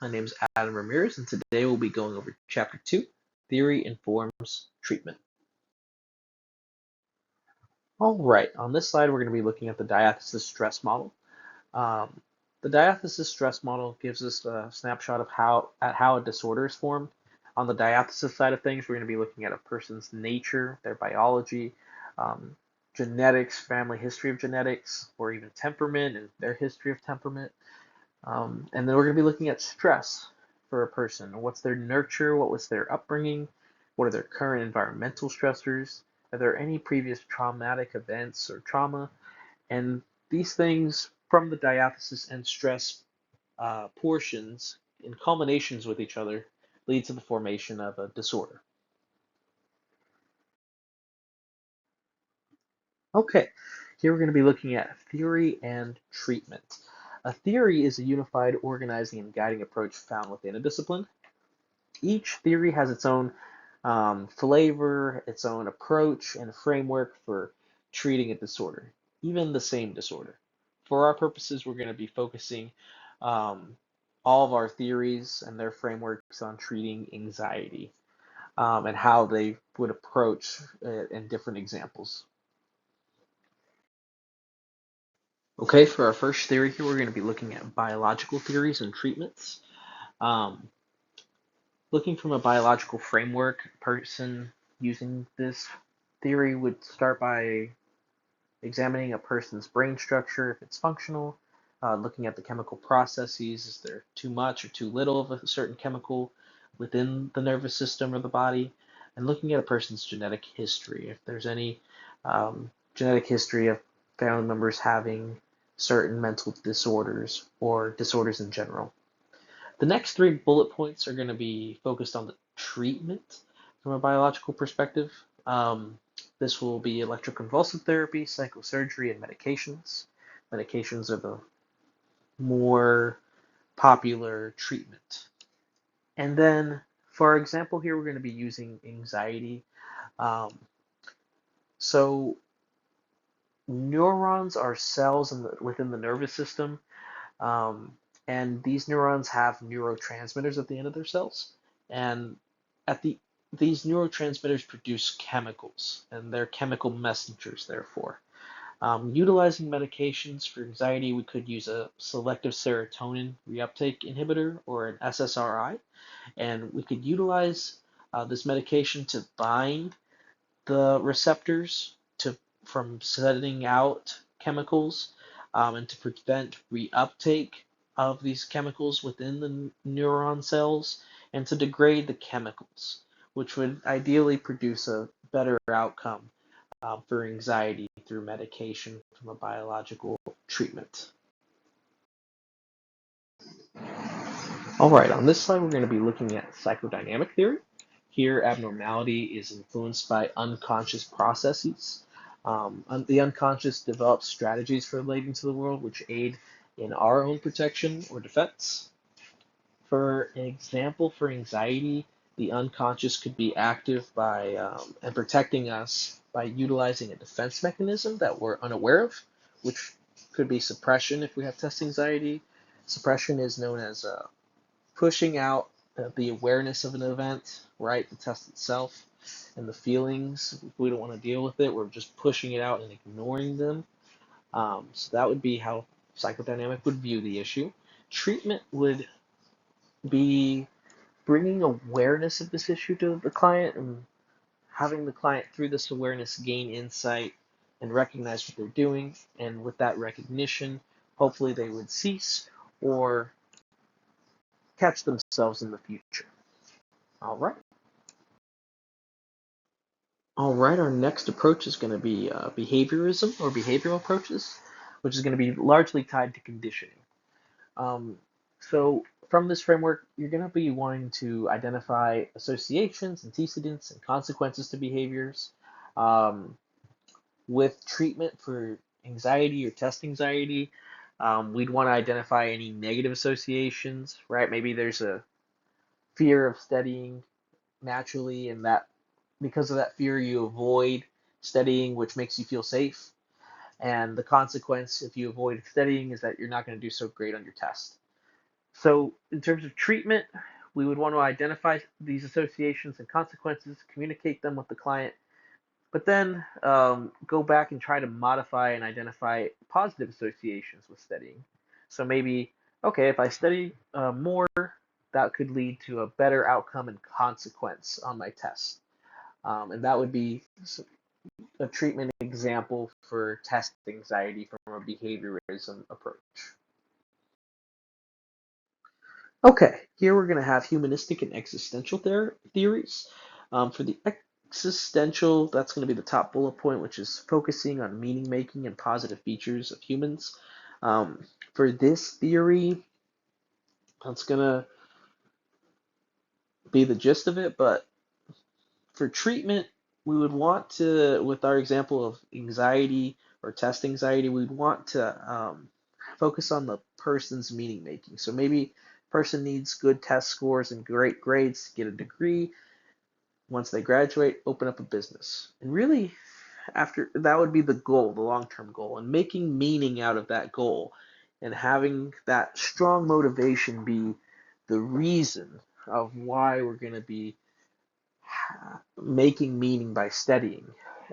My name is Adam Ramirez, and today we'll be going over Chapter 2, Theory Informs Treatment. All right, on this slide we're going to be looking at the diathesis stress model. Um, the diathesis stress model gives us a snapshot of how a disorder is formed. On the diathesis side of things, we're going to be looking at a person's nature, their biology, um, genetics, family history of genetics, or even temperament and their history of temperament. And then we're going to be looking at stress for a person. What's their nurture? What was their upbringing? What are their current environmental stressors? Are there any previous traumatic events or trauma? And these things from the diathesis and stress portions in combinations with each other lead to the formation of a disorder. Okay, here we're going to be looking at theory and treatment. A theory is a unified, organizing, and guiding approach found within a discipline. Each theory has its own flavor, its own approach, and framework for treating a disorder, even the same disorder. For our purposes, we're going to be focusing um, all of our theories and their frameworks on treating anxiety and how they would approach it in different examples. Okay, for our first theory here, we're going to be looking at biological theories and treatments. Um, Looking from a biological framework, a person using this theory would start by examining a person's brain structure, if it's functional, looking at the chemical processes, is there too much or too little of a certain chemical within the nervous system or the body, and looking at a person's genetic history, if there's any genetic history of family members having certain mental disorders or disorders in general. The next three bullet points are going to be focused on the treatment from a biological perspective. This will be electroconvulsive therapy, psychosurgery, and medications. Medications are the more popular treatment. And then, for our example here, we're going to be using anxiety. Um, so, neurons are cells within the nervous system. Um, and these neurons have neurotransmitters at the end of their cells. And at these neurotransmitters produce chemicals, and they're chemical messengers, therefore. Utilizing medications for anxiety, we could use a selective serotonin reuptake inhibitor or an SSRI, and we could utilize this medication to bind the receptors from sending out chemicals and to prevent reuptake of these chemicals within the neuron cells and to degrade the chemicals, which would ideally produce a better outcome for anxiety through medication from a biological treatment. All right, on this slide, we're going to be looking at psychodynamic theory. Here, abnormality is influenced by unconscious processes. The unconscious develops strategies for relating to the world which aid in our own protection or defense. For an example, for anxiety, the unconscious could be active by and protecting us by utilizing a defense mechanism that we're unaware of, which could be suppression if we have test anxiety. Suppression is known as pushing out the awareness of an event, right? The test itself and the feelings. If we don't want to deal with it, we're just pushing it out and ignoring them. So that would be how psychodynamic would view the issue. Treatment would be bringing awareness of this issue to the client and having the client, through this awareness, gain insight and recognize what they're doing. And with that recognition, hopefully they would cease or catch themselves in the future. All right. All right, our next approach is going to be behaviorism or behavioral approaches, which is going to be largely tied to conditioning. So from this framework, you're going to be wanting to identify associations, antecedents, and consequences to behaviors. Um, with treatment for anxiety or test anxiety, we'd want to identify any negative associations, right? Maybe there's a fear of studying naturally, and that because of that fear, you avoid studying, which makes you feel safe. And the consequence, if you avoid studying, is that you're not going to do so great on your test. So in terms of treatment, we would want to identify these associations and consequences, communicate them with the client, but then go back and try to modify and identify positive associations with studying. So maybe, okay, if I study more, that could lead to a better outcome and consequence on my test. And that would be a treatment example for test anxiety from a behaviorism approach. Okay, here we're going to have humanistic and existential theories. For the existential, that's going to be the top bullet point, which is focusing on meaning making and positive features of humans. For this theory, that's going to be the gist of it, but for treatment, we would want to, with our example of anxiety or test anxiety, we'd want to focus on the person's meaning making. So maybe person needs good test scores and great grades to get a degree. Once they graduate, open up a business. And really, after that would be the goal, the long-term goal, and making meaning out of that goal and having that strong motivation be the reason of why we're going to be making meaning by studying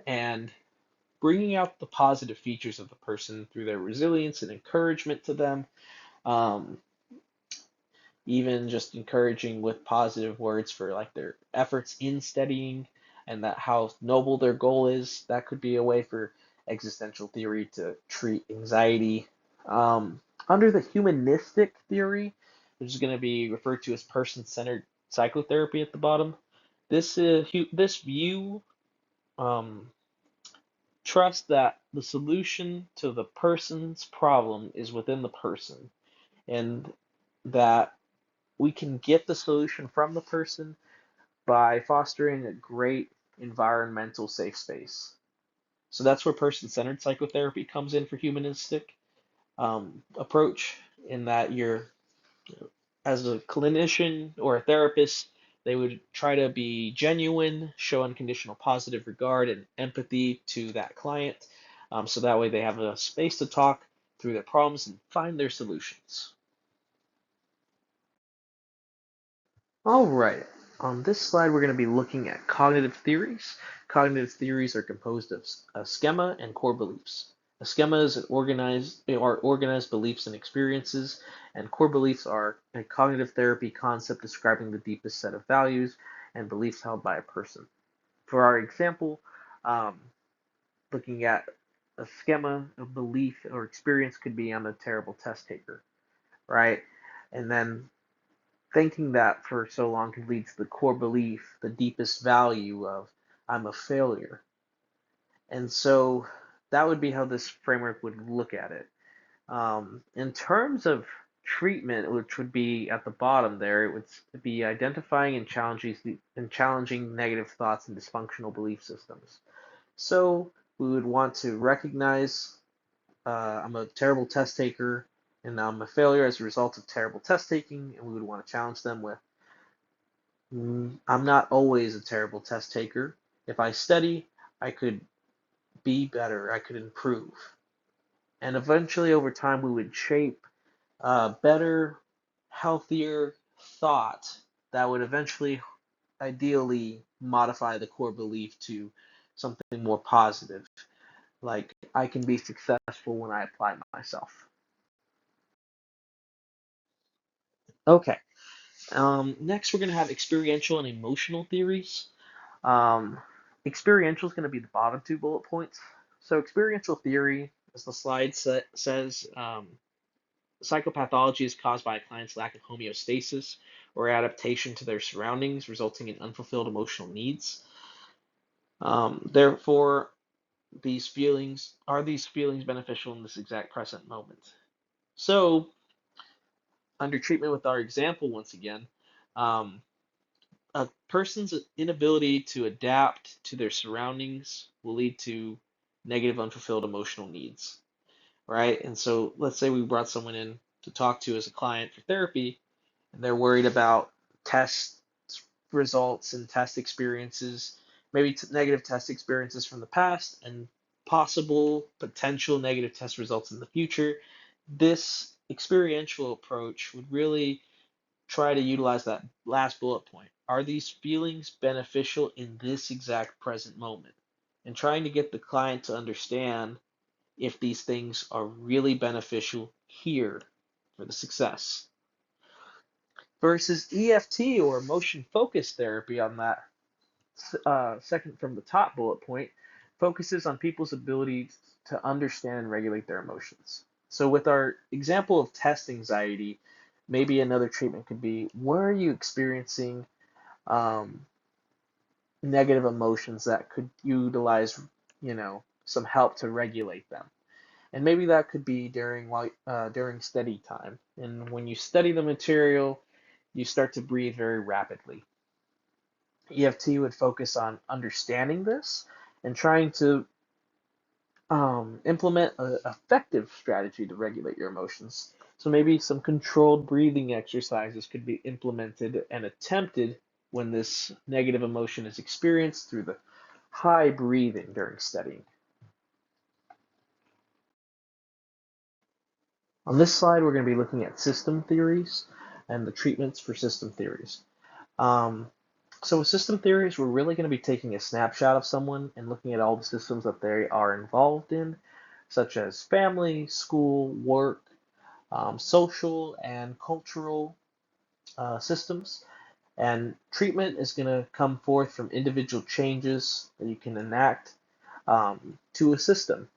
and bringing out the positive features of the person through their resilience and encouragement to them. Um, Even just encouraging with positive words for like their efforts in studying and that how noble their goal is. That could be a way for existential theory to treat anxiety. Under the humanistic theory, which is going to be referred to as person-centered psychotherapy at the bottom, this view um, trusts that the solution to the person's problem is within the person, and that we can get the solution from the person by fostering a great environmental safe space. So that's where person-centered psychotherapy comes in for humanistic approach, in that you're, as a clinician or a therapist, they would try to be genuine, show unconditional positive regard and empathy to that client, so that way they have a space to talk through their problems and find their solutions. All right. On this slide, we're going to be looking at cognitive theories. Cognitive theories are composed of a schema and core beliefs. A schema is organized beliefs and experiences, and core beliefs are a cognitive therapy concept describing the deepest set of values and beliefs held by a person. For our example, um, looking at a schema, a belief or experience could be I'm a terrible test taker, right? And then thinking that for so long can lead to the core belief, the deepest value of I'm a failure. And so that would be how this framework would look at it. In terms of treatment, which would be at the bottom there, it would be identifying and challenging negative thoughts and dysfunctional belief systems. So we would want to recognize I'm a terrible test taker and I'm a failure as a result of terrible test taking, and we would want to challenge them with I'm not always a terrible test taker. If I study, I could be better, I could improve. And eventually, over time, we would shape a better, healthier thought that would eventually, ideally, modify the core belief to something more positive. Like, I can be successful when I apply myself. Okay. Next, we're going to have experiential and emotional theories. Um, Experiential is going to be the bottom two bullet points. So experiential theory, as the slide says, psychopathology is caused by a client's lack of homeostasis or adaptation to their surroundings, resulting in unfulfilled emotional needs. Therefore, these feelings beneficial in this exact present moment? So, under treatment with our example, once again, um, a person's inability to adapt to their surroundings will lead to negative unfulfilled emotional needs, right? And so let's say we brought someone in to talk to as a client for therapy, and they're worried about test results and test experiences, maybe negative test experiences from the past and possible potential negative test results in the future. This experiential approach would really try to utilize that last bullet point. Are these feelings beneficial in this exact present moment? And trying to get the client to understand if these things are really beneficial here for the success. Versus EFT or emotion focused therapy on that second from the top bullet point focuses on people's ability to understand and regulate their emotions. So, with our example of test anxiety, maybe another treatment could be where are you experiencing um, negative emotions that could utilize, some help to regulate them. And maybe that could be during study time. And when you study the material, you start to breathe very rapidly. EFT would focus on understanding this and trying to implement an effective strategy to regulate your emotions. So maybe some controlled breathing exercises could be implemented and attempted when this negative emotion is experienced through the high breathing during studying. On this slide, we're going to be looking at system theories and the treatments for system theories. Um, so with system theories, we're really going to be taking a snapshot of someone and looking at all the systems that they are involved in, such as family, school, work, social and cultural systems. And treatment is going to come forth from individual changes that you can enact to a system.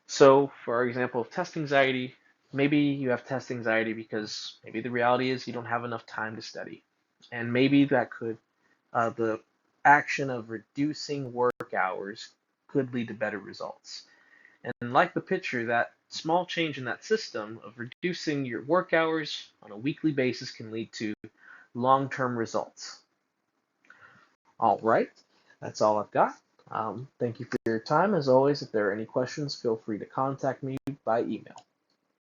So, for example, test anxiety, maybe you have test anxiety because maybe the reality is you don't have enough time to study. And maybe the action of reducing work hours could lead to better results. And like the picture, that small change in that system of reducing your work hours on a weekly basis can lead to long-term results. All right, that's all I've got. Thank you for your time. As always, if there are any questions, feel free to contact me by email.